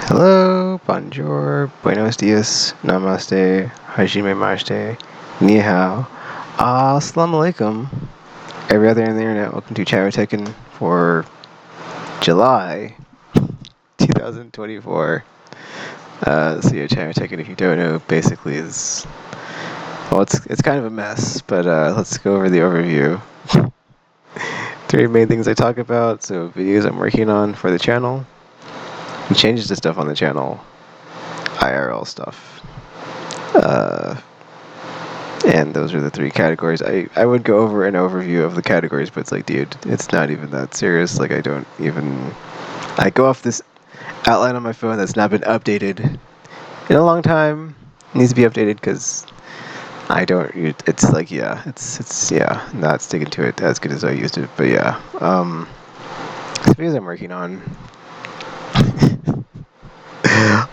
Hello, bonjour, buenos dias, namaste, hajime mashite, ni hao, assalamu alaikum. Every other on the internet, welcome to Tekken for July 2024. So yeah, Tekken, if you don't know, basically is, well, it's kind of a mess, but let's go over the overview. Three main things I talk about, so videos I'm working on for the channel, and changes to stuff on the channel, IRL stuff. And those are the three categories. I would go over an overview of the categories, but it's like, dude, it's not even that serious. Like, I go off this outline on my phone that's not been updated in a long time. It needs to be updated because it's like, yeah, it's not sticking to it as good as I used to. But yeah, the videos I'm working on,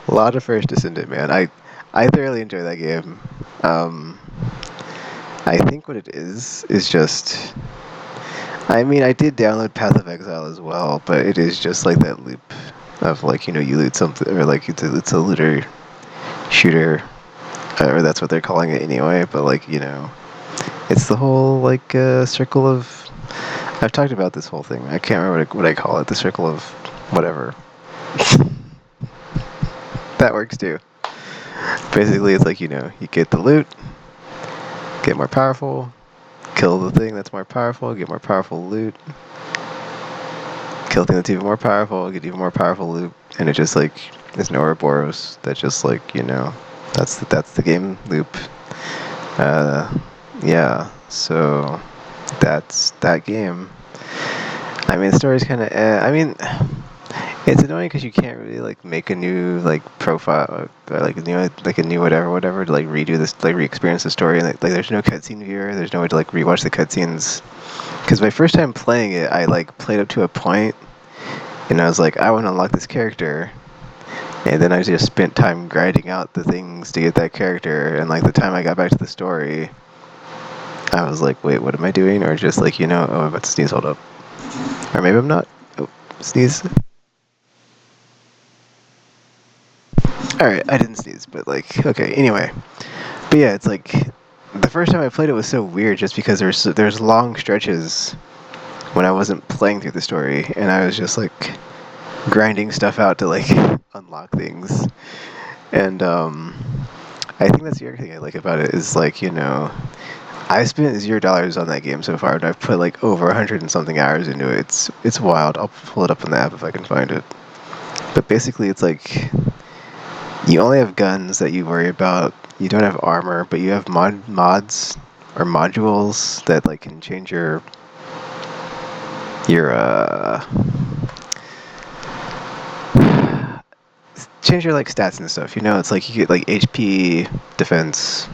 a lot of First Descendant, man. I thoroughly enjoy that game. I think what it is just, I mean, I did download Path of Exile as well, but it is just like that loop of like, you loot something, or like it's a looter shooter, or that's what they're calling it anyway. But like, it's the whole like circle of. I've talked about this whole thing. I can't remember what I call it. The circle of whatever. That works too. Basically, it's like, you get the loot, get more powerful, kill the thing that's more powerful, get more powerful loot, kill the thing that's even more powerful, get even more powerful loot, and it just like is no Ouroboros. That just like, that's the game loop. Yeah, so that's that game. I mean, the story's kind of I mean, it's annoying because you can't really like make a new like profile, or, like a new whatever to like redo this, like re-experience the story, and like there's no cutscene viewer. There's no way to like rewatch the cutscenes. Because my first time playing it, I like played up to a point, and I was like, I want to unlock this character, and then I just spent time grinding out the things to get that character, and like the time I got back to the story, I was like, wait, what am I doing? Or just like, oh, I'm about to sneeze, hold up. Or maybe I'm not. Oh, sneeze. Alright, I didn't sneeze, but like, okay, anyway. But yeah, it's like, the first time I played it was so weird just because there's long stretches when I wasn't playing through the story, and I was just like grinding stuff out to like unlock things. And I think that's the other thing I like about it is like, I spent $0 on that game so far, and I've put like over 100 and something hours into it. It's wild. I'll pull it up on the app if I can find it. But basically, it's like you only have guns that you worry about. You don't have armor, but you have mods or modules that like can change your change your like stats and stuff. It's like you get like HP, defense,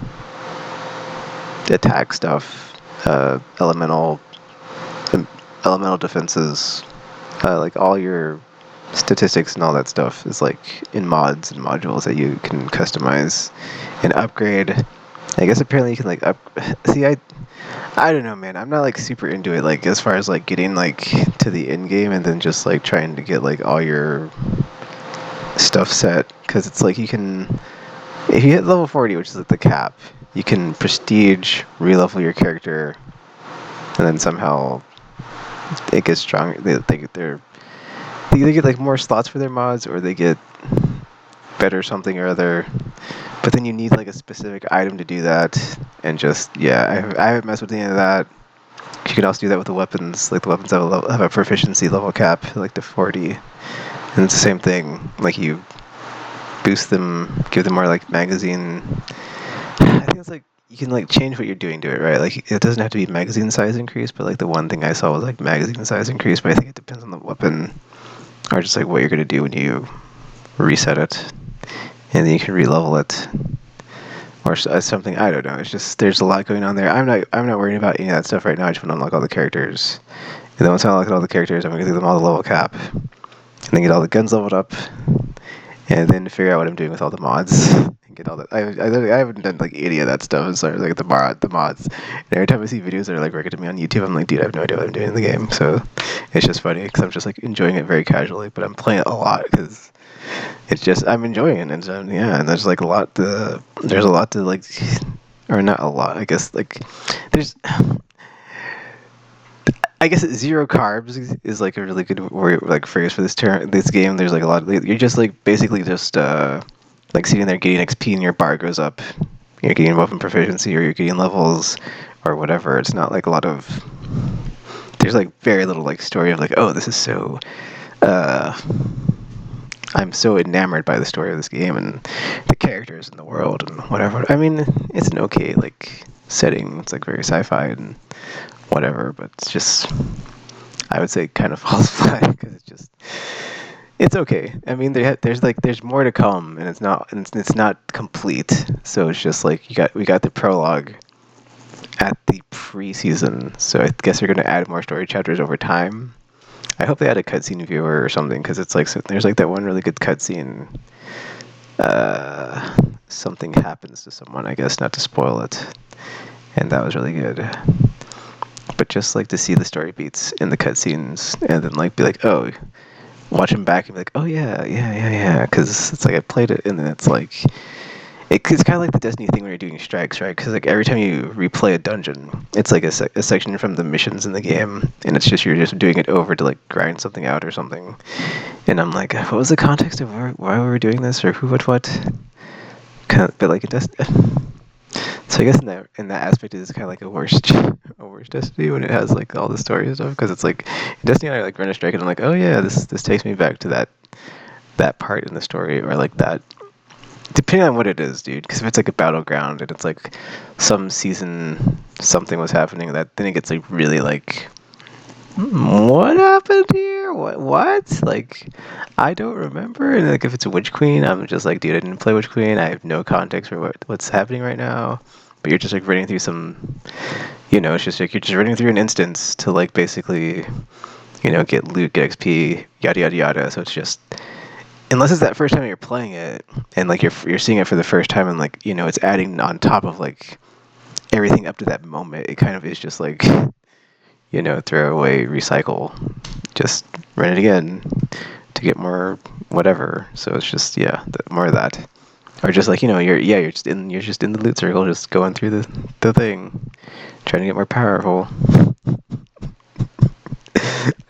attack stuff, elemental defenses, like all your statistics and all that stuff is like in mods and modules that you can customize and upgrade. I guess apparently you can like see, I don't know, man. I'm not like super into it, like as far as like getting like to the end game and then just like trying to get like all your stuff set, because it's like you can, if you hit level 40, which is like the cap, you can prestige re-level your character, and then somehow it gets stronger. They either get like more slots for their mods, or they get better something or other. But then you need like a specific item to do that, and just I haven't messed with any of that. You can also do that with the weapons. Like the weapons have a proficiency level cap, like to 40, and it's the same thing. Like you boost them, give them more like magazine. I think it's like you can like change what you're doing to it, right? Like it doesn't have to be magazine size increase, but like the one thing I saw was like magazine size increase. But I think it depends on the weapon, or just like what you're gonna do when you reset it, and then you can re-level it, or something. I don't know. It's just there's a lot going on there. I'm not worrying about any of that stuff right now. I just want to unlock all the characters, and then once I unlock all the characters, I'm gonna give them all the level cap, and then get all the guns leveled up, and then figure out what I'm doing with all the mods, and get all that. I haven't done like any of that stuff as far as like the mods. And every time I see videos that are like recommended me on YouTube, I'm like, dude, I have no idea what I'm doing in the game. So it's just funny because I'm just like enjoying it very casually, but I'm playing it a lot because it's just I'm enjoying it, and so, yeah, and there's like there's a lot to like, or not a lot, I guess like there's. I guess zero carbs is like a really good word, like phrase for this game. There's like a lot. You're just like basically just like sitting there getting XP and your bar goes up. You're getting weapon proficiency or you're getting levels or whatever. It's not like a lot of. There's like very little like story of like, oh, this is so. I'm so enamored by the story of this game and the characters in the world and whatever. I mean, it's an okay like setting. It's like very sci-fi and whatever, but it's just, I would say, kind of falls flat because it's okay. I mean, there's more to come, and it's not complete. So it's just like we got the prologue at the preseason. So I guess they're gonna add more story chapters over time. I hope they add a cutscene viewer or something because it's like there's like that one really good cutscene. Something happens to someone, I guess, not to spoil it, and that was really good. But just like to see the story beats in the cutscenes, and then like be like, oh, watch them back and be like, oh yeah, because it's like I played it, and then it's like it's kind of like the Destiny thing when you're doing strikes, right? Because like every time you replay a dungeon, it's like a section from the missions in the game, and it's just you're just doing it over to like grind something out or something. And I'm like, what was the context of why we were doing this, or who, what? Kind of, but like so I guess in that aspect, it's kind of like a worse Destiny when it has like all the story and stuff, because it's like in Destiny I like run a strike and I'm like, oh yeah, this takes me back to that part in the story, or like that, depending on what it is, dude. Because if it's like a battleground and it's like some season something was happening, that then it gets like really like, what happened here? What? Like, I don't remember. And like if it's a Witch Queen, I'm just like, dude, I didn't play Witch Queen. I have no context for what's happening right now. But you're just like running through some, it's just like you're just running through an instance to like basically, get loot, get XP, yada yada yada. So it's just, unless it's that first time you're playing it and like you're seeing it for the first time and like it's adding on top of like everything up to that moment, it kind of is just like throw away, recycle, just run it again to get more whatever. So it's just more of that, or just like you're just in the loot circle, just going through the thing, trying to get more powerful.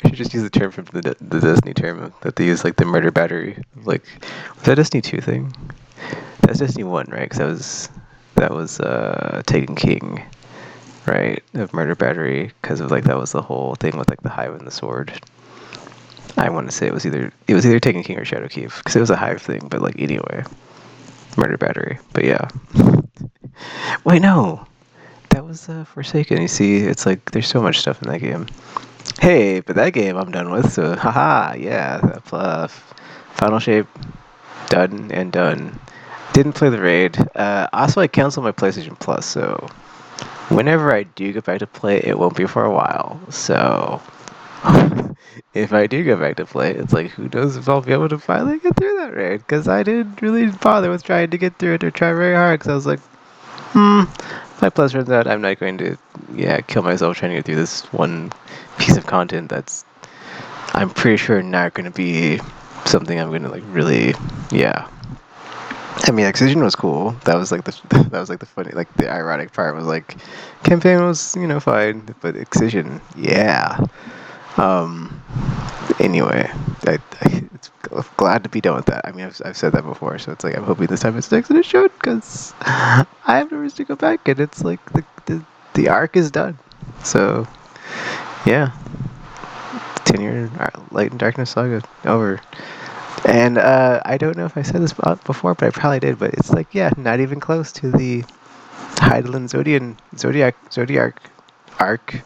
I should just use the term from the Destiny term that they use, like the murder battery. Like, was that Destiny 2 thing? That's Destiny 1, right? Because that was Taken King, right? Of murder battery, because of like that was the whole thing with like the hive and the sword. I want to say it was either Taken King or Shadowkeep, because it was a hive thing. But like anyway, murder battery. But yeah. Wait, no, that was Forsaken. You see, it's like there's so much stuff in that game. Hey, but that game I'm done with, so haha, yeah. Final Shape, done and done. Didn't play the raid. Also, I canceled my PlayStation Plus, so whenever I do get back to play, it won't be for a while. So if I do go back to play, it's like, who knows if I'll be able to finally get through that raid, because I didn't really bother with trying to get through it or try very hard, because I was like, my plus runs out, I'm not going to, kill myself trying to get through this one piece of content that's, I'm pretty sure, not going to be something I'm going to, like, really, I mean, Excision was cool. That was, like, the funny, like, the ironic part was, like, campaign was, fine, but Excision, anyway, it's glad to be done with that. I mean, I've said that before, so it's like I'm hoping this time it sticks and it should, because I have no reason to go back, and it's like the arc is done. So, 10-year Light and Darkness saga over. And I don't know if I said this before, but I probably did. But it's like, not even close to the Hydaelyn Zodiac arc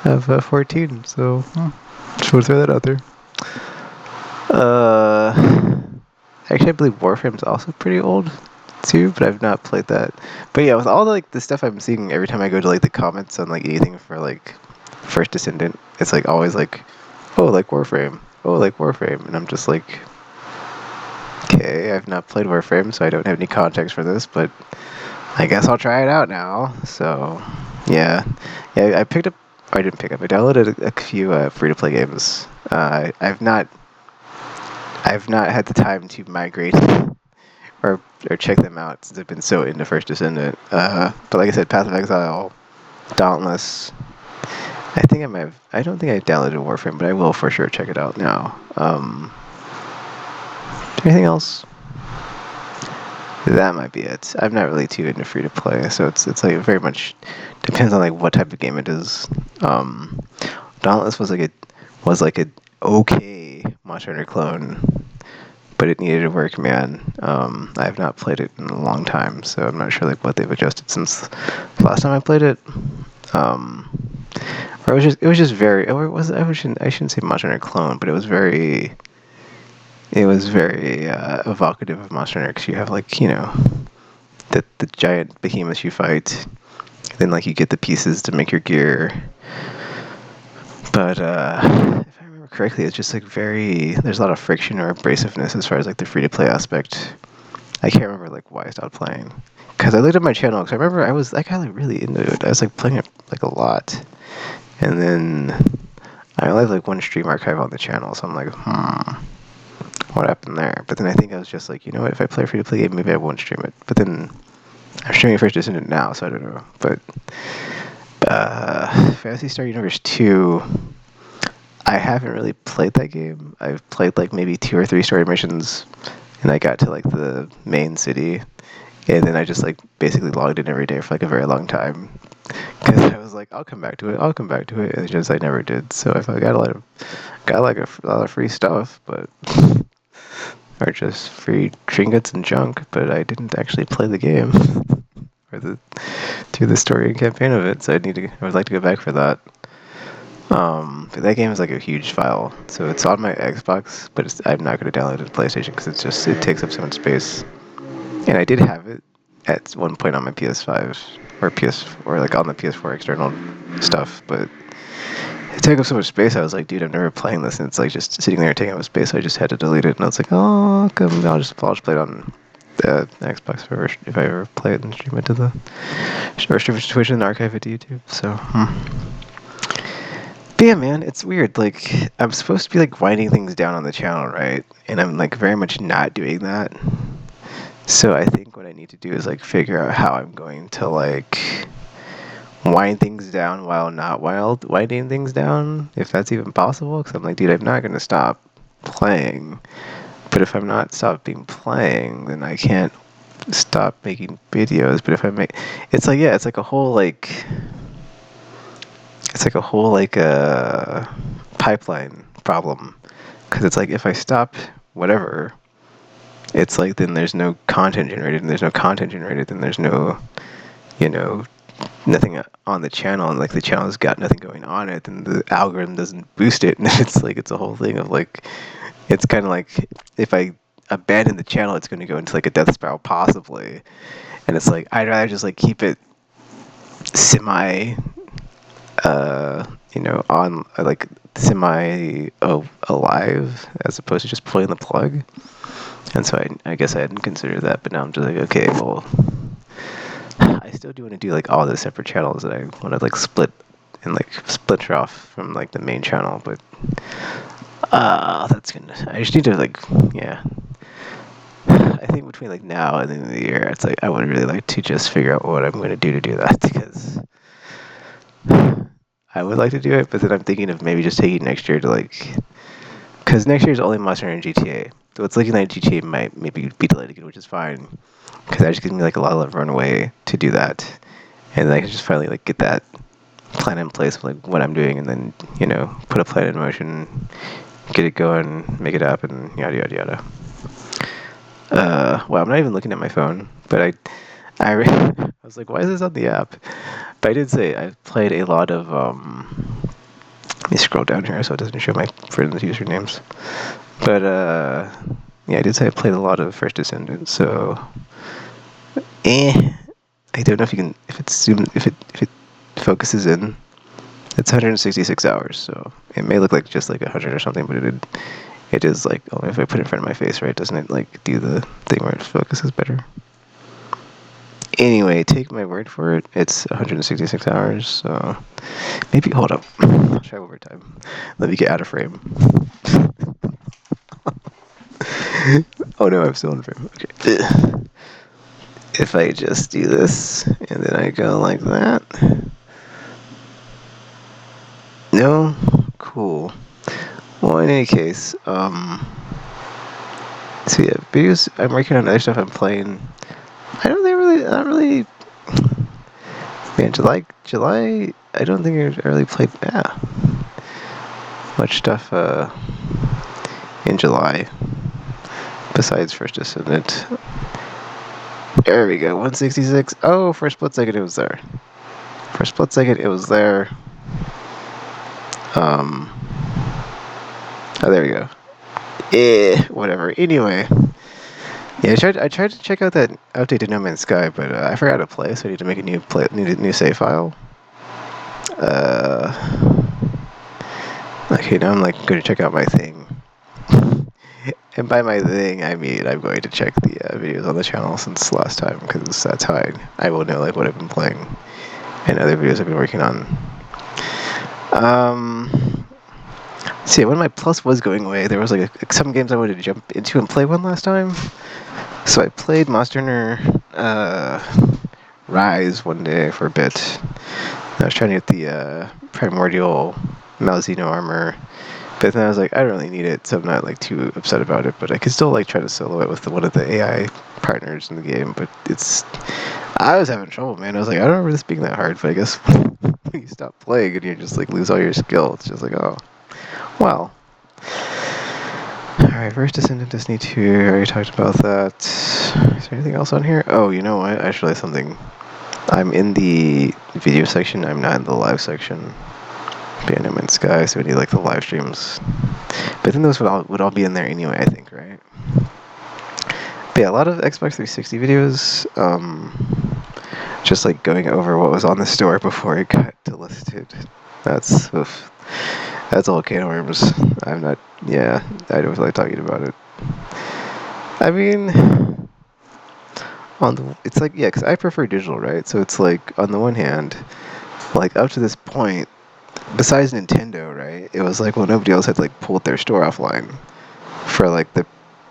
of 14. So just want to throw that out there. Actually, I believe Warframe's also pretty old too, but I've not played that. But yeah, with all the stuff I'm seeing every time I go to like the comments on like anything for like First Descendant, it's like always like, oh, like Warframe, and I'm just like, Okay, I've not played Warframe, so I don't have any context for this, but I guess I'll try it out now. So, yeah, I picked up. Or I didn't pick up. I downloaded a few free-to-play games. I've not had the time to migrate or check them out since I've been so into First Descendant. But like I said, Path of Exile, Dauntless. I don't think I downloaded Warframe, but I will for sure check it out now. Anything else? That might be it. I'm not really too into free to play, so it's like very much depends on like what type of game it is. Dauntless was like a okay Monster Hunter clone, but it needed a workman. I have not played it in a long time, so I'm not sure like what they've adjusted since the last time I played it. Or it was just very. Or it was I shouldn't say Monster Hunter clone, but it was very evocative of Monster Hunter because you have like the giant behemoths you fight, then like you get the pieces to make your gear. But if I remember correctly, it's just like there's a lot of friction or abrasiveness as far as like the free to play aspect. I can't remember like why I stopped playing because I looked at my channel because I remember I got like really into it. I was like playing it like a lot, and then I only have like one stream archive on the channel, so I'm like, what happened there? But then I think I was just like, you know what, if I play a free-to-play game, maybe I won't stream it. But then I'm streaming First Descendant now, so I don't know. But Phantasy Star Universe 2, I haven't really played that game. I've played like maybe 2 or 3 story missions, and I got to like the main city, and then I just like basically logged in every day for like a very long time. Because I was like, I'll come back to it, and it's just I never did. So I got a lot of free stuff, but or just free trinkets and junk, but I didn't actually play the game or through the story and campaign of it. So I would like to go back for that. But that game is like a huge file, so it's on my Xbox, but I'm not going to download it to PlayStation because it takes up so much space. And I did have it at one point on my PS5 or like on the PS4 external stuff, but it took up so much space. I was like, dude, I'm never playing this, and it's like just sitting there taking up space. So I just had to delete it, and I was like, oh, I'll just play it on the Xbox if I ever play it and stream it to stream it to Twitch and archive it to YouTube. So, But yeah, man, it's weird. Like I'm supposed to be like winding things down on the channel, right? And I'm like very much not doing that. So I think what I need to do is like figure out how I'm going to like wind things down while not winding things down, if that's even possible. Because I'm like, dude, I'm not gonna stop playing. But if I'm not stopping playing, then I can't stop making videos. But if I make, it's like a whole pipeline problem. Because it's like if I stop whatever, it's like then there's no content generated, and there's no content generated, then there's no, nothing on the channel, and like the channel's got nothing going on it, and the algorithm doesn't boost it, and it's a whole thing of like, it's kind of like if I abandon the channel, it's going to go into like a death spiral possibly, and it's like I'd rather just like keep it semi, on like semi alive as opposed to just pulling the plug. And so I guess I hadn't considered that, but now I'm just like, okay, well, I still do want to do like all the separate channels that I want to like split off from like the main channel, but I just need to like, yeah. I think between like now and the end of the year, it's like I would really like to just figure out what I'm going to do that, because I would like to do it, but then I'm thinking of maybe just taking next year to like, because next year is only Monster Hunter and GTA. So it's looking like GTA might maybe be delayed again, which is fine, because that just gives me like a lot of runway to do that, and then I can just finally like get that plan in place of like what I'm doing, and then put a plan in motion, get it going, make it happen, yada yada yada. Well, I'm not even looking at my phone, but I was like, why is this on the app? But I did say I've played a lot of let me scroll down here so it doesn't show my friends' usernames. But yeah, I did say I played a lot of First Descendant, so I don't know if it focuses in. It's 166 hours, so it may look like just like 100 or something, but It is like, oh, if I put it in front of my face, right, doesn't it like do the thing where it focuses better? Anyway, take my word for it. It's 166 hours, so maybe, hold up. I'll try overtime. Let me get out of frame. Oh no, I'm still in frame. Okay. If I just do this, and then I go like that. No? Cool. Well, in any case, so yeah, videos, I'm working on other stuff I'm playing. I don't man, July, I don't think I really played, much stuff, in July, besides First Descendant. There we go, 166. Oh, for a split second it was there. For a split second it was there. Oh, there we go. Whatever. Anyway, yeah, I tried to check out that update to No Man's Sky, but I forgot to play, so I need to make a new save file. Okay, now I'm like going to check out my thing. And by my thing, I mean I'm going to check the videos on the channel since last time, because that's how I will know like what I've been playing and other videos I've been working on. See, when my plus was going away, there was like some games I wanted to jump into and play one last time. So I played Monster Hunter Rise one day for a bit. I was trying to get the primordial Malzeno armor, but then I was like, I don't really need it, so I'm not like too upset about it. But I could still like try to solo it with one of the AI partners in the game. But I was having trouble, man. I was like, I don't remember this being that hard, but I guess when you stop playing and you just like lose all your skill, it's just like, oh, well. Alright, First Descendant Disney 2, I already talked about that. Is there anything else on here? Oh, you know what? Actually, something. I'm in the video section, I'm not in the live section. No Man's Sky, so we need like the live streams. But then those would all be in there anyway, I think, right? But yeah, a lot of Xbox 360 videos, just like going over what was on the store before it got delisted. That's all can of worms. I don't feel like talking about it. I mean, it's like, yeah, because I prefer digital, right? So it's like, on the one hand, like up to this point, besides Nintendo, right, it was like, well, nobody else had like pulled their store offline for like the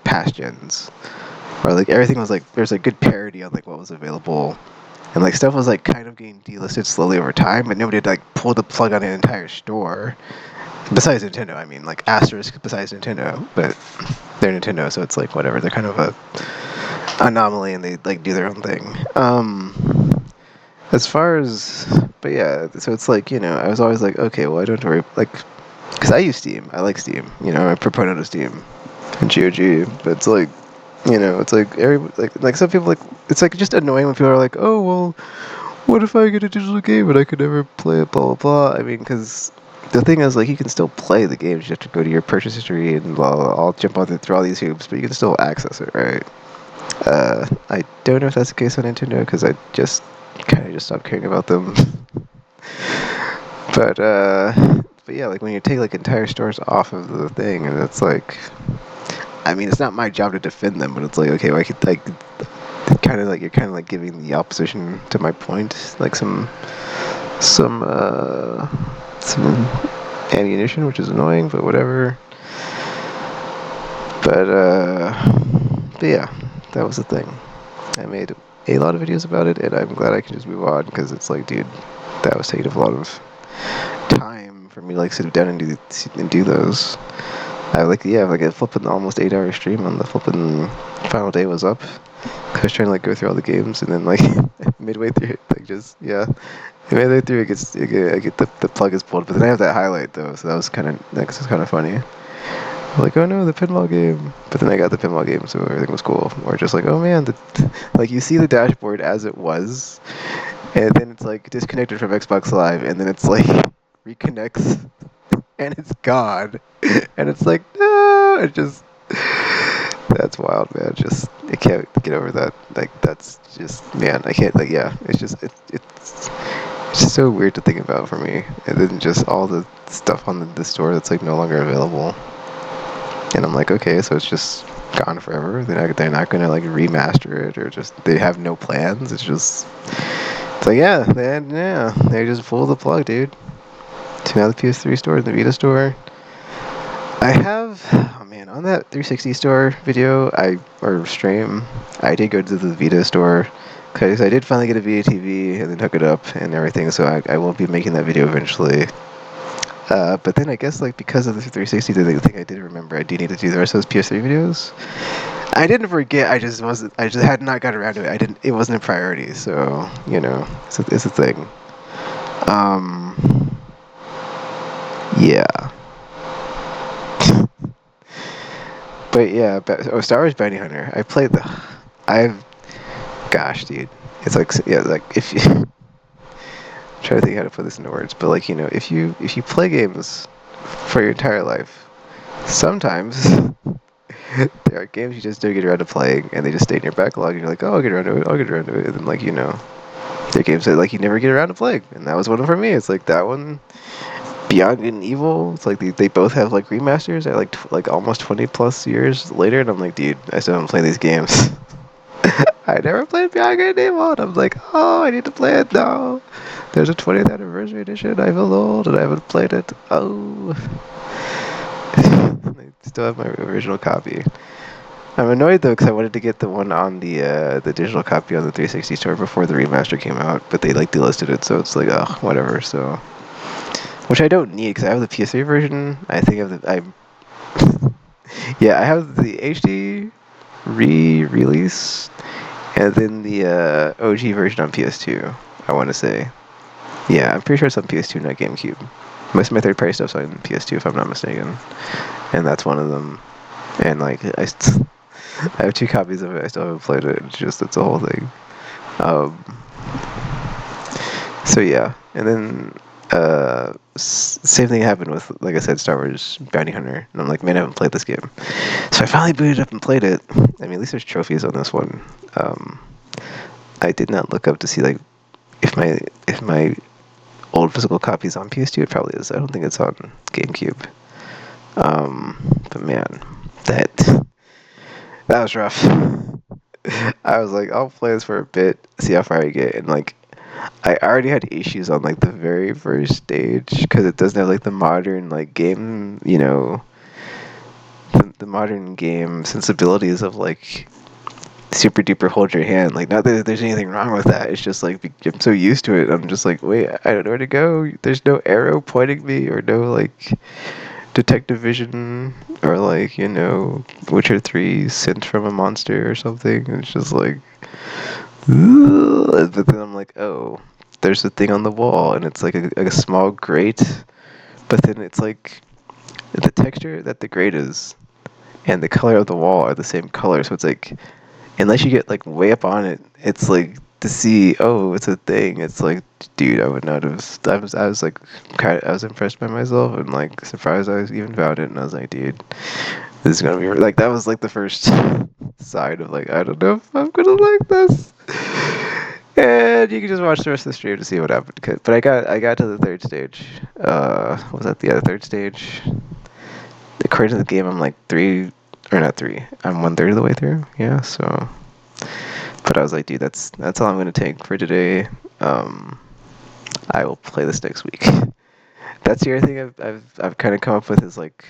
past gens, or like everything was like, there's like good parity on like what was available, and like stuff was like kind of getting delisted slowly over time, but nobody had like pulled the plug on an entire store. Besides Nintendo, I mean, like asterisk besides Nintendo, but they're Nintendo, so it's like whatever. They're kind of a anomaly, and they like do their own thing. As far as, but yeah, so it's like, I was always like, okay, well, I don't worry, like, because I use Steam, I like Steam, I'm a proponent of Steam and GOG, but it's like, it's like like some people like, it's like just annoying when people are like, oh well, what if I get a digital game and I could never play it, blah blah blah. I mean, because the thing is, like, you can still play the games. You have to go to your purchase history and blah blah. I'll jump on through all these hoops, but you can still access it, right? I don't know if that's the case on Nintendo, because I just kind of just stopped caring about them. But yeah, like when you take like entire stores off of the thing, and it's like, I mean, it's not my job to defend them, but it's like, okay, well, I could like kind of like, you're kind of like giving the opposition to my point, like some ammunition, which is annoying, but whatever. But yeah, that was the thing. I made a lot of videos about it, and I'm glad I can just move on, because it's like, dude, that was taking up a lot of time for me to like sit down and do those. I like, yeah, like a flipping almost 8-hour stream on the flipping final day was up. I was trying to like go through all the games, and then like midway through, like just, yeah, midway through I get the plug is pulled, but then I have that highlight though, so that was kind of funny. Like, oh no, the pinball game. But then I got the pinball game, so everything was cool. Or just like, oh man, like you see the dashboard as it was, and then it's like disconnected from Xbox Live, and then it's like reconnects, and it's gone, and it's like, no, it just, that's wild, man. Just, I can't get over that. Like, that's just, man, I can't, like, yeah, it's just, it's just so weird to think about for me. And then just all the stuff on the store that's like no longer available. And I'm like, okay, so it's just gone forever. They're not gonna like remaster it, or just they have no plans. It's just it's like they just pull the plug, dude. To now the PS3 store, the Vita store. I have, oh man, on that 360 store video, or stream, I did go to the Vita store because I did finally get a Vita TV and then hook it up and everything. So I won't be making that video eventually. But then I guess like because of the 360 thing, I did remember I do need to do the rest of those PS3 videos. I didn't forget. I just wasn't. I just had not got around to it. I didn't. It wasn't a priority. So it's a thing. Um. Yeah. But yeah, Star Wars Bounty Hunter. I played the. I've. Gosh, dude. It's like like if you. Try to think how to put this into words, but like if you play games for your entire life, sometimes there are games you just don't get around to playing, and they just stay in your backlog, and you're like, oh, I'll get around to it, I'll get around to it, and then there are games that like you never get around to playing, and that was one of them for me. It's like that one, Beyond Good and Evil. It's like they both have like remasters at like almost 20 plus years later, and I'm like, dude, I still haven't played these games. I never played Beyond Good and Evil, and I'm like, oh, I need to play it now. There's a 20th anniversary edition. I feel old, and I haven't played it. Oh, I still have my original copy. I'm annoyed though because I wanted to get the one on the digital copy on the 360 store before the remaster came out, but they like delisted it, so it's like, oh, whatever. So, which I don't need because I have the PS3 version. I think I have yeah, I have the HD re-release and then the OG version on PS2. I want to say, yeah, I'm pretty sure it's on PS2, not GameCube. Most of my third-party stuff's on PS2, if I'm not mistaken, and that's one of them. And like I have two copies of it. I still haven't played it. It's a whole thing. Um, so yeah, and then same thing happened with, like I said, Star Wars Bounty Hunter, and I'm like, man, I haven't played this game. So I finally booted up and played it. I mean, at least there's trophies on this one. I did not look up to see like if my old physical copy's on PS2. It probably is. I don't think it's on GameCube. But man, that was rough. I was like, I'll play this for a bit, see how far I get, and like, I already had issues on like the very first stage because it doesn't have like the modern like game, the modern game sensibilities of like super duper hold your hand. Like, not that there's anything wrong with that. It's just like I'm so used to it. I'm just like, wait, I don't know where to go. There's no arrow pointing me, or no like detective vision, or like Witcher 3 scent from a monster or something. It's just like, ugh. But then I'm like, oh, there's a thing on the wall, and it's like a small grate, but then it's like the texture that the grate is and the color of the wall are the same color, so it's like, unless you get like way up on it, it's like to see, oh, it's a thing. It's like, dude, I would not have. I was like, I was impressed by myself and like surprised I even found it. And I was like, dude, this is gonna be like, that was like the first side of like, I don't know if I'm gonna like this. And you can just watch the rest of the stream to see what happened. But I got to the third stage. Was that the third stage? According to the game, I'm like three, or not three. I'm 1/3 of the way through. Yeah, so. But I was like, dude, that's all I'm gonna take for today. Um, I will play this next week. That's the other thing I've kind of come up with is like,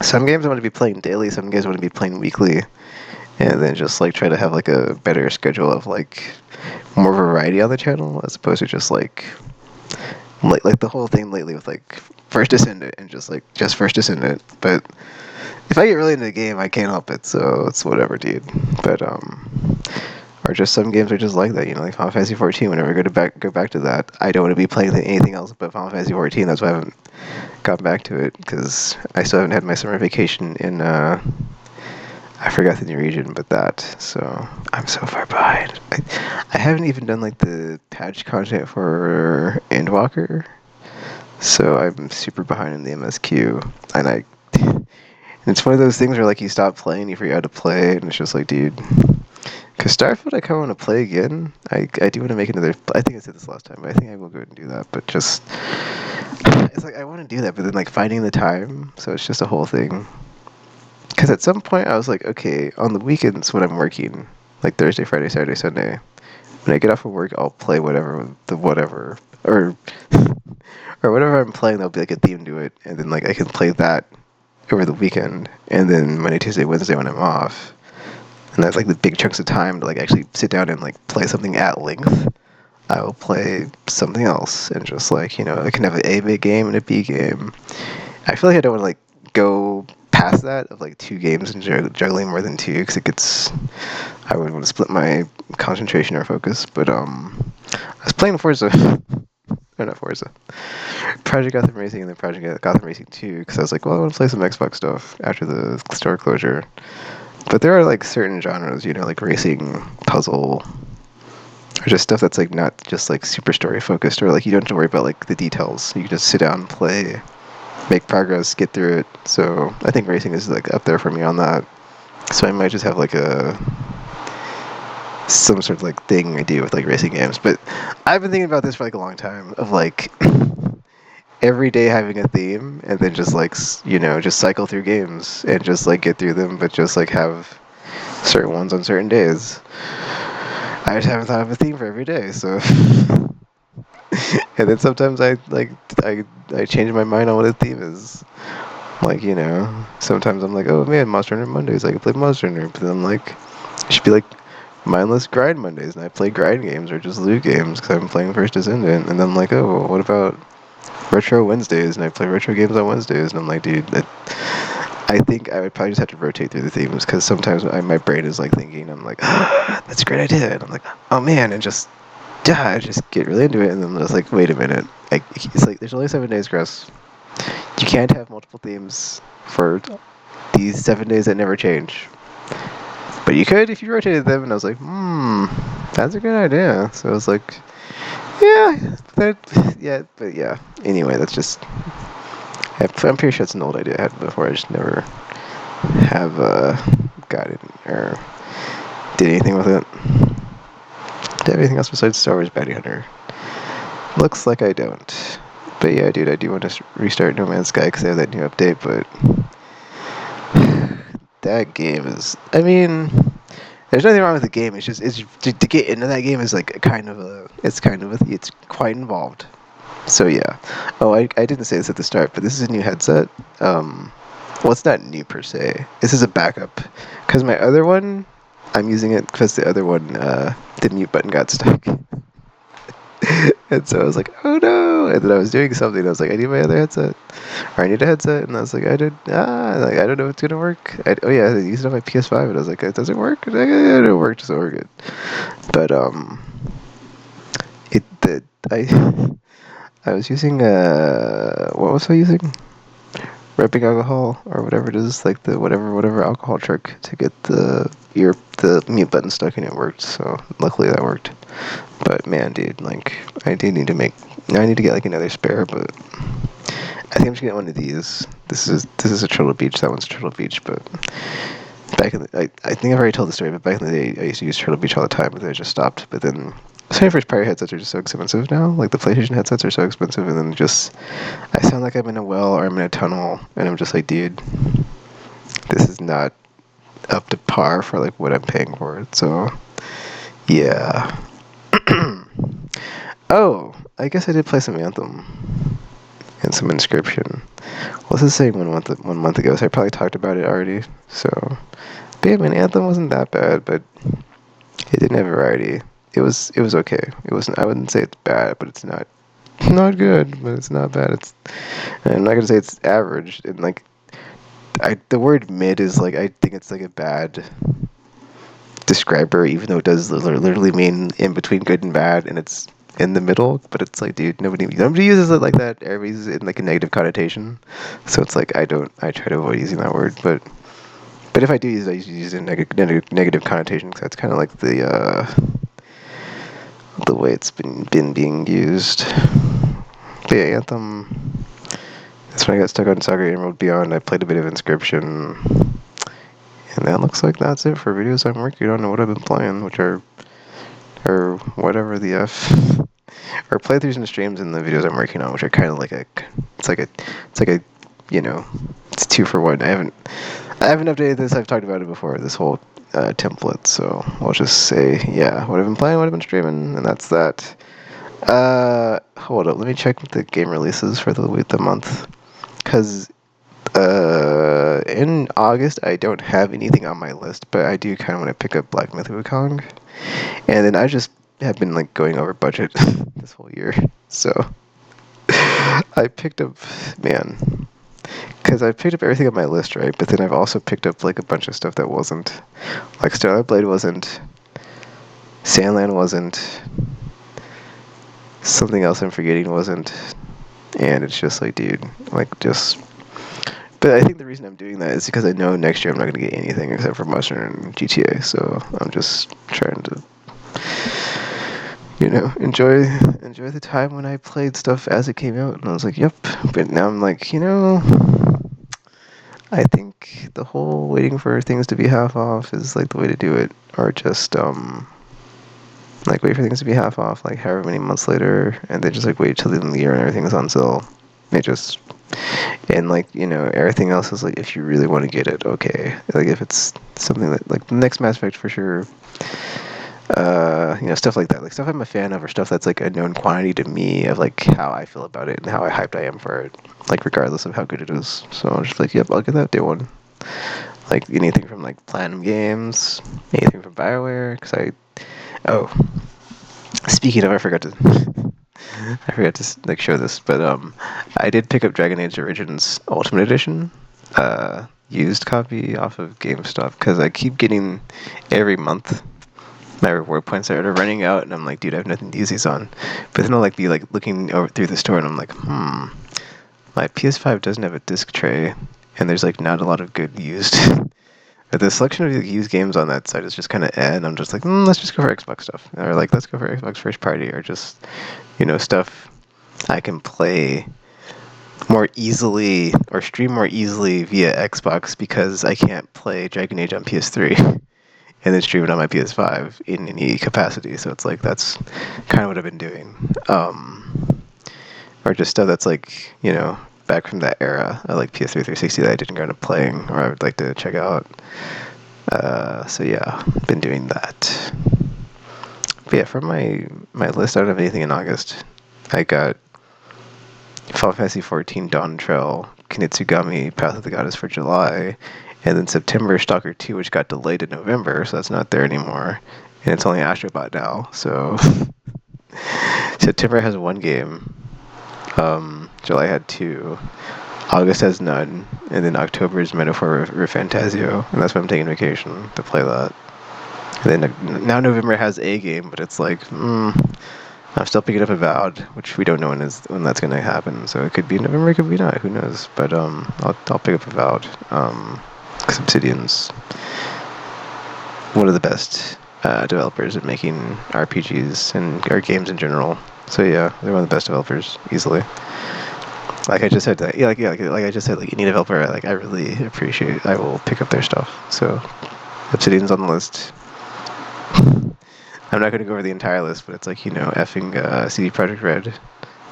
some games I want to be playing daily, some games I want to be playing weekly, and then just like try to have like a better schedule of like more variety on the channel as opposed to just like the whole thing lately with like First Descendant and just First Descendant. But if I get really into the game, I can't help it, so it's whatever, dude. But or just some games are just like that, like Final Fantasy 14. Whenever I go back to that, I don't want to be playing anything else but Final Fantasy 14. That's why I haven't gotten back to it, because I still haven't had my summer vacation in I forgot the new region, but that. So I'm so far behind. I haven't even done like the patch content for Endwalker, so I'm super behind in the MSQ, and it's one of those things where like you stop playing, you forget how to play, and it's just like, dude. Because Starfield, I kind of want to play again. I do want to make another. I think I said this last time, but I think I will go and do that. But it's like I want to do that, but then like finding the time, so it's just a whole thing. Because at some point I was like, okay, on the weekends when I'm working, like Thursday, Friday, Saturday, Sunday, when I get off of work, I'll play whatever, or or whatever I'm playing. There'll be like a theme to it, and then like I can play that over the weekend, and then Monday, Tuesday, Wednesday when I'm off, and that's like the big chunks of time to like actually sit down and like play something at length. I will play something else, and just like I can have an A game and a B game. I feel like I don't want to like go past that of like two games and juggling more than two because it gets. I would want to split my concentration or focus, but I was playing Forza. Or not Forza. Project Gotham Racing and then Project Gotham Racing 2 because I was like, well, I want to play some Xbox stuff after the store closure. But there are like certain genres, like racing, puzzle, or just stuff that's like not just like super story focused, or like you don't have to worry about like the details. You can just sit down and play, make progress, get through it. So I think racing is like up there for me on that. So I might just have like some sort of like thing I do with like racing games. But I've been thinking about this for like a long time of like every day having a theme and then just like just cycle through games and just like get through them, but just like have certain ones on certain days. I just haven't thought of a theme for every day, so and then sometimes I change my mind on what a theme is. Like, sometimes I'm like, oh man, Monster Hunter Mondays, I can play Monster Hunter. But then I'm like, it should be like mindless grind Mondays, and I play grind games or just loot games because I'm playing First Descendant. And then I'm like, oh, what about retro Wednesdays? And I play retro games on Wednesdays. And I'm like, dude, I think I would probably just have to rotate through the themes because sometimes my brain is like thinking, I'm like, that's a great idea. And I'm like, oh man, and just, yeah, I just get really into it. And then I'm just like, wait a minute. It's like, there's only 7 days, Chris. You can't have multiple themes for these 7 days that never change. But you could if you rotated them, and I was like, that's a good idea. So I was like, but yeah. Anyway, that's just. I'm pretty sure it's an old idea I had before. I just never have got it or did anything with it. Do I have anything else besides Star Wars Bounty Hunter? Looks like I don't. But yeah, dude, I do want to restart No Man's Sky because they have that new update, but that game is. I mean, there's nothing wrong with the game. It's just to get into that game is like it's quite involved. So yeah. Oh, I didn't say this at the start, but this is a new headset. Well, it's not new per se. This is a backup because my other one, I'm using it because the other one, the mute button got stuck. And so I was like, oh no! And then I was doing something. And I was like, I need my other headset, or I need a headset. And I was like, I don't know if it's gonna work. Oh yeah, I used it on my PS5, and I was like, does it work? And it don't work, just work it. But I was using what was I using? Rubbing alcohol or whatever it is, like the whatever alcohol trick to get the mute button stuck, and it worked. So luckily that worked. But man, dude, like I need to get like another spare, but I think I'm just gonna get one of these. This is a Turtle Beach. That one's a Turtle Beach, but back in I think I've already told the story, but back in the day I used to use Turtle Beach all the time, but then I just stopped. But then Sony first party headsets are just so expensive now. Like the PlayStation headsets are so expensive, and then I sound like I'm in a well or I'm in a tunnel, and I'm just like, dude, this is not up to par for like what I'm paying for it. So yeah. Oh, I guess I did play some Anthem and some Inscription. What's the same 1 month ago? So I probably talked about it already. So, but yeah, man, Anthem wasn't that bad, but it didn't have variety. It was okay. It wasn't. I wouldn't say it's bad, but it's not good. But it's not bad. I'm not gonna say it's average. And like, the word mid is like I think it's like a bad describer, even though it does literally mean in between good and bad, and it's in the middle. But it's like, dude, nobody uses it like that. Everybody uses it in like a negative connotation. So it's like I try to avoid using that word, but if I do use it, I usually use it in negative connotation because that's kind of like the way it's been being used. But yeah, Anthem. That's when I got stuck on Saga Emerald Beyond. I played a bit of Inscription. And that looks like that's it for videos I'm working on and what I've been playing, which are, or whatever the F, or playthroughs and streams and the videos I'm working on, which are kind of like it's 2 for 1. I I haven't updated this. I've talked about it before. This whole template. So we'll just say, yeah, what I've been playing, what I've been streaming, and that's that. Hold up. Let me check the game releases for the month, because in August I don't have anything on my list, but I do kind of want to pick up Black Myth Wukong, and then I just have been like going over budget this whole year, so I picked up, man, because I picked up everything on my list, right? But then I've also picked up like a bunch of stuff that wasn't, like Starlight Blade wasn't, Sandland wasn't, something else I'm forgetting wasn't, and it's just like, dude, like just. But I think the reason I'm doing that is because I know next year I'm not going to get anything except for Monster and GTA, so I'm just trying to, enjoy the time when I played stuff as it came out, and I was like, yep. But now I'm like, I think the whole waiting for things to be half off is like the way to do it, or just like wait for things to be half off, like however many months later, and then just like wait till the end of the year and everything's on sale. And like, everything else is like, if you really want to get it, okay. Like if it's something that, like the next Mass Effect for sure, stuff like that, like stuff I'm a fan of, or stuff that's like a known quantity to me of like how I feel about it and how hyped I am for it, like regardless of how good it is. So I'm just like, yep, I'll get that day one. Like anything from like Platinum Games, anything from BioWare, speaking of, I forgot to like show this, but I did pick up Dragon Age Origins Ultimate Edition, used copy off of GameStop, because I keep getting every month my reward points are running out, and I'm like, dude, I have nothing to use these on. But then I'll like be like looking over through the store, and I'm like, my PS5 doesn't have a disc tray, and there's like not a lot of good used. But the selection of used games on that site is just kind of and I'm just like, let's just go for Xbox stuff, or like let's go for Xbox first party, or just stuff I can play more easily or stream more easily via Xbox, because I can't play Dragon Age on PS3 and then stream it on my PS5 in any capacity. So it's like that's kind of what I've been doing, or just stuff that's like back from that era, like PS3 360 that I didn't go into playing, or I would like to check out. So yeah, been doing that. But yeah, from my list, I don't have anything in August. I got Final Fantasy XIV Dawn Trail, Kinitsugami, Path of the Goddess for July, and then September Stalker 2, which got delayed in November, so that's not there anymore. And it's only Astrobot now, so September has one game. July had two. August has none, and then October is Metaphor Refantasio, and that's when I'm taking vacation to play that. And then now November has a game, but it's like, I'm still picking up Avowed, which we don't know when that's going to happen. So it could be November, it could be not. Who knows? But I'll pick up Avowed. Because Obsidian's one of the best developers at making RPGs and or games in general. So yeah, they're one of the best developers easily. Like I just said, like I just said, like any developer, like I really appreciate, I will pick up their stuff. So Obsidian's on the list. I'm not going to go over the entire list, but it's like, effing CD Projekt Red,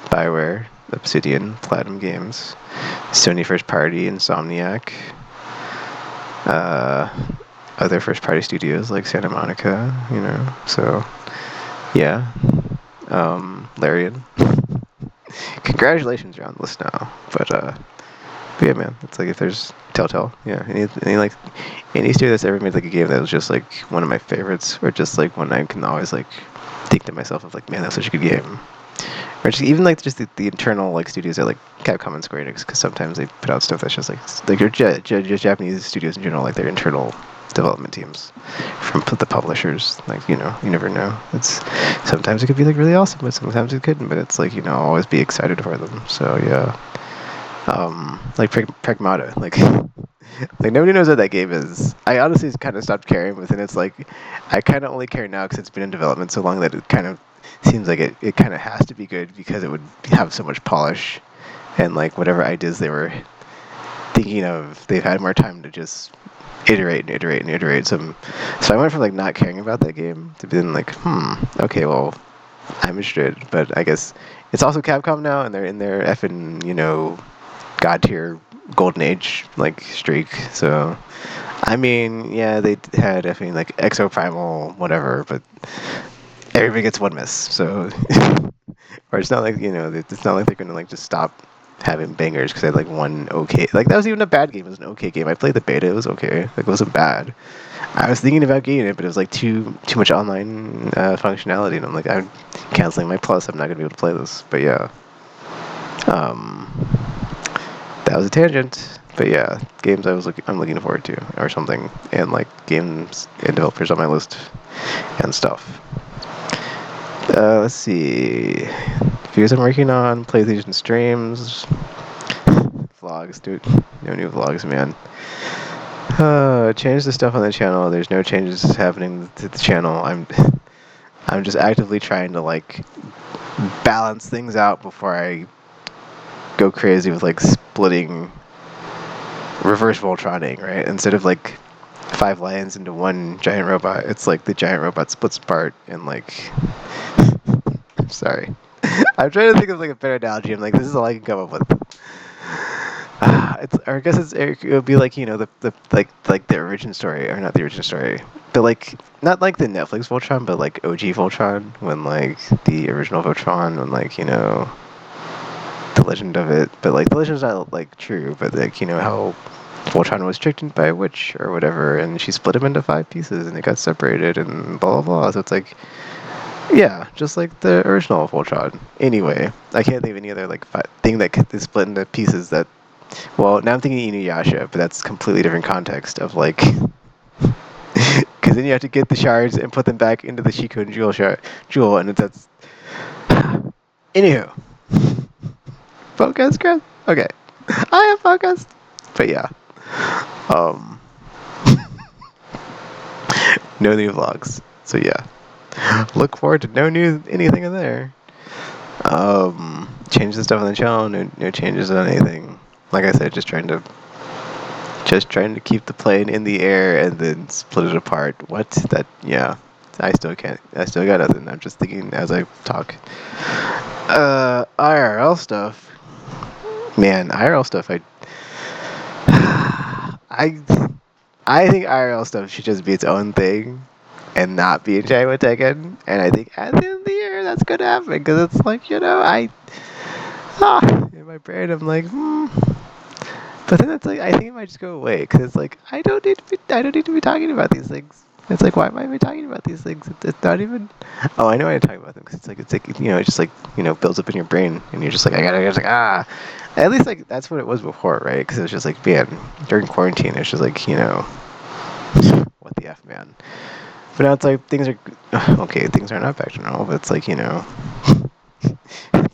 BioWare, Obsidian, Platinum Games, Sony First Party, Insomniac, other first party studios like Santa Monica, so yeah, Larian. Congratulations, you're on the list now, but yeah, man, it's like if there's Telltale, yeah, any studio that's ever made like a game that was just like one of my favorites, or just like one I can always like think to myself of like, man, that's such a good game. Or just even like just the internal like studios at like Capcom and Square Enix, because sometimes they put out stuff that's just like your Japanese studios in general, like their internal development teams from the publishers, like you never know. It's sometimes it could be like really awesome, but sometimes it couldn't. But it's like I'll always be excited for them. So yeah, like Pragmata, like like nobody knows what that game is. I honestly kind of stopped caring, but then it's like I kind of only care now because it's been in development so long that it kind of seems like it kind of has to be good, because it would have so much polish, and like whatever ideas they were thinking of, they've had more time to just iterate and iterate and iterate. So I went from like not caring about that game to being like, okay, well, I'm interested, but I guess it's also Capcom now, and they're in their effing god tier golden age like streak. So I mean, yeah, they had like exoprimal whatever, but everybody gets one miss. So or it's not like it's not like they're gonna like just stop having bangers because they had like one okay. Like that was even a bad game. It was an okay game. I played the beta. It was okay. Like it wasn't bad. I was thinking about getting it, but it was like too much online functionality, and I'm like, I'm canceling my plus. I'm not gonna be able to play this. But yeah, um, that was a tangent. But yeah, games I'm looking forward to or something, and like games and developers on my list and stuff. Let's see. Videos I'm working on, PlayStation streams, vlogs, dude. No new vlogs, man. Change the stuff on the channel. There's no changes happening to the channel. I'm just actively trying to like balance things out before I go crazy with like splitting reverse Voltroning, right? Instead of like 5 lions into one giant robot, it's like the giant robot splits apart and like I'm sorry. I'm trying to think of like a better analogy. I'm like, this is all I can come up with. Or I guess it would be like the like the origin story, or not the origin story, but like not like the Netflix Voltron, but like OG Voltron, when like the original Voltron, when like the legend of it, but like the legend's not like true, but like how Voltron was tricked by a witch or whatever, and she split him into 5 pieces, and it got separated, and blah blah blah. So it's like, yeah, just like the original Voltron. Anyway, I can't think of any other like thing that could split into pieces that. Well, now I'm thinking Inuyasha, but that's completely different context of like, because then you have to get the shards and put them back into the Shiko and Jewel, and that's. Anywho, focus, Chris. Okay, I am focused. But yeah, um, no new vlogs. So yeah, look forward to no new anything in there. Change the stuff on the channel. No changes on anything. Like I said, just trying to keep the plane in the air and then split it apart. What? That, yeah. I still can't. I still got nothing. I'm just thinking as I talk. IRL stuff. Man, IRL stuff, I I think IRL stuff should just be its own thing and not be in China Tekken. And I think at the end of the year, that's gonna happen, because it's like, in my brain, I'm like, But then it's like, I think it might just go away, because it's like, I don't need to be talking about these things. It's like, why am I even talking about these things? It's not even. Oh, I know why I'm talking about them, because it's like it just like builds up in your brain, and you're just like, it's like, ah. At least like that's what it was before, right? Because it was just like, man, during quarantine, it's just like, what the f, man. But now it's like things are okay. Things are not back to normal, but it's like it's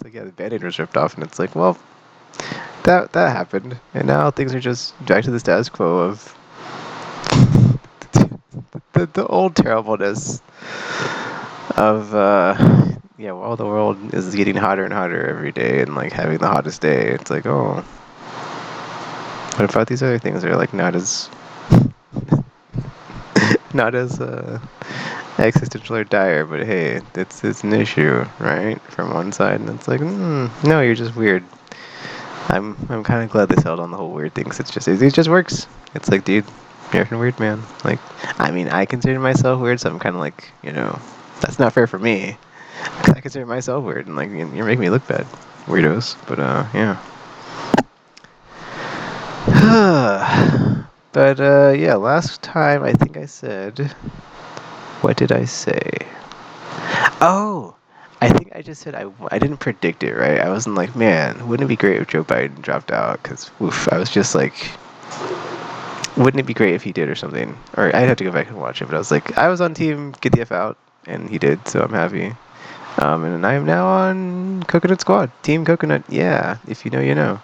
like, yeah, the band-aid was ripped off, and it's like, well, that happened, and now things are just back to the status quo of the old terribleness of while the world is getting hotter and hotter every day, and like having the hottest day, it's like, oh, what about these other things that are like not as not as existential or dire, but hey, it's an issue, right? From one side, and it's like, no, you're just weird. I'm kind of glad they settled on the whole weird thing, 'cause it just works. It's like, dude, you're a weird, man. Like, I mean, I consider myself weird, so I'm kind of like, that's not fair for me. 'Cause I consider myself weird, and like, you're making me look bad, weirdos. But yeah. But yeah, last time I think I said, what did I say? Oh, I think I just said I didn't predict it, right? I wasn't like, man, wouldn't it be great if Joe Biden dropped out? Because, I was just like, wouldn't it be great if he did or something? Or I'd have to go back and watch it, but I was like, I was on team get the F out, and he did, so I'm happy. And I am now on Coconut Squad, Team Coconut, yeah, if you know, you know.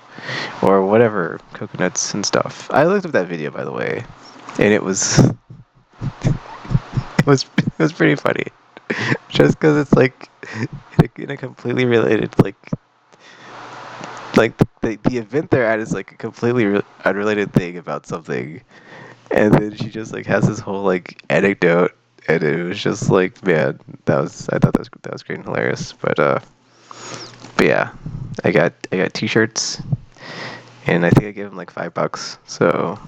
Or whatever, coconuts and stuff. I looked up that video, by the way, and it was, it was pretty funny. Just because it's like, in a completely related, like the event they're at is like a completely unrelated thing about something, and then she just like has this whole like anecdote, and it was just like, man, I thought that was great and hilarious. But yeah, I got t-shirts and I think I gave him like $5. So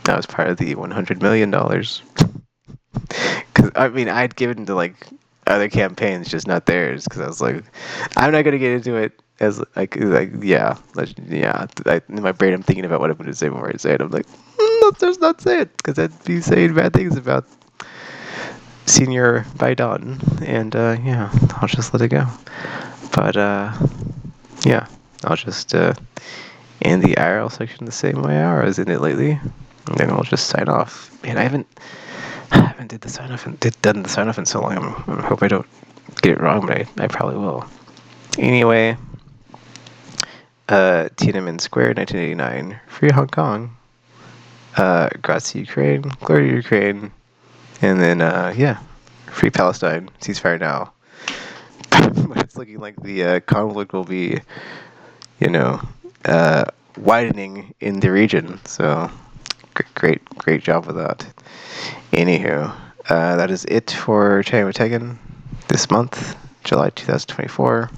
that was part of the $100 million. Because I mean, I'd given to like other campaigns, just not theirs. Because I was like, I'm not gonna get into it. As like yeah, in my brain, I'm thinking about what I'm gonna say before I say it. I'm like, let's just not say it, because I'd be saying bad things about Senior Biden, and yeah, I'll just let it go. But yeah, I'll just end the IRL section the same way I was in it lately, and then I'll just sign off. Man, I haven't done the sign off in so long. I hope I don't get it wrong, but I probably will. Anyway, Tiananmen Square, 1989. Free Hong Kong. Grazie Ukraine. Glory to Ukraine. And then, yeah, Free Palestine. Ceasefire now. But it's looking like the conflict will be, you know, widening in the region. So, great job with that. Anywho, that is it for China Tekken this month, July 2024.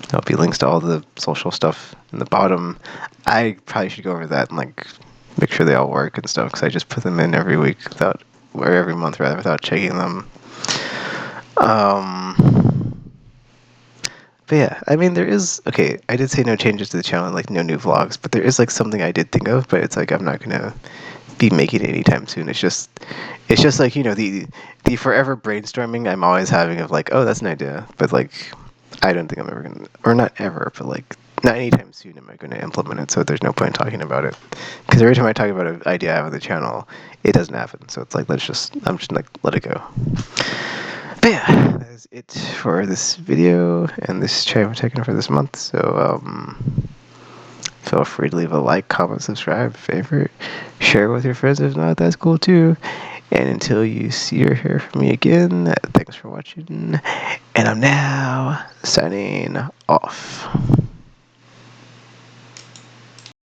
There'll be links to all the social stuff in the bottom. I probably should go over that and like make sure they all work and stuff, because I just put them in every week or every month rather, without checking them. But yeah, I mean, there is, okay, I did say no changes to the channel, like no new vlogs, but there is like something I did think of, but it's like I'm not gonna be making it anytime soon. It's just like, you know, the forever brainstorming I'm always having of like, oh, that's an idea, but like I don't think I'm ever gonna, or not ever, but like not anytime soon am I going to implement it. So there's no point talking about it, because every time I talk about an idea I have on the channel, it doesn't happen. So it's like I'm just like, let it go. But yeah, that is it for this video and this channel taken for this month. So feel free to leave a like, comment, subscribe, favorite, share with your friends. If not, that's cool too. And until you see or hear from me again, thanks for watching. And I'm now signing off.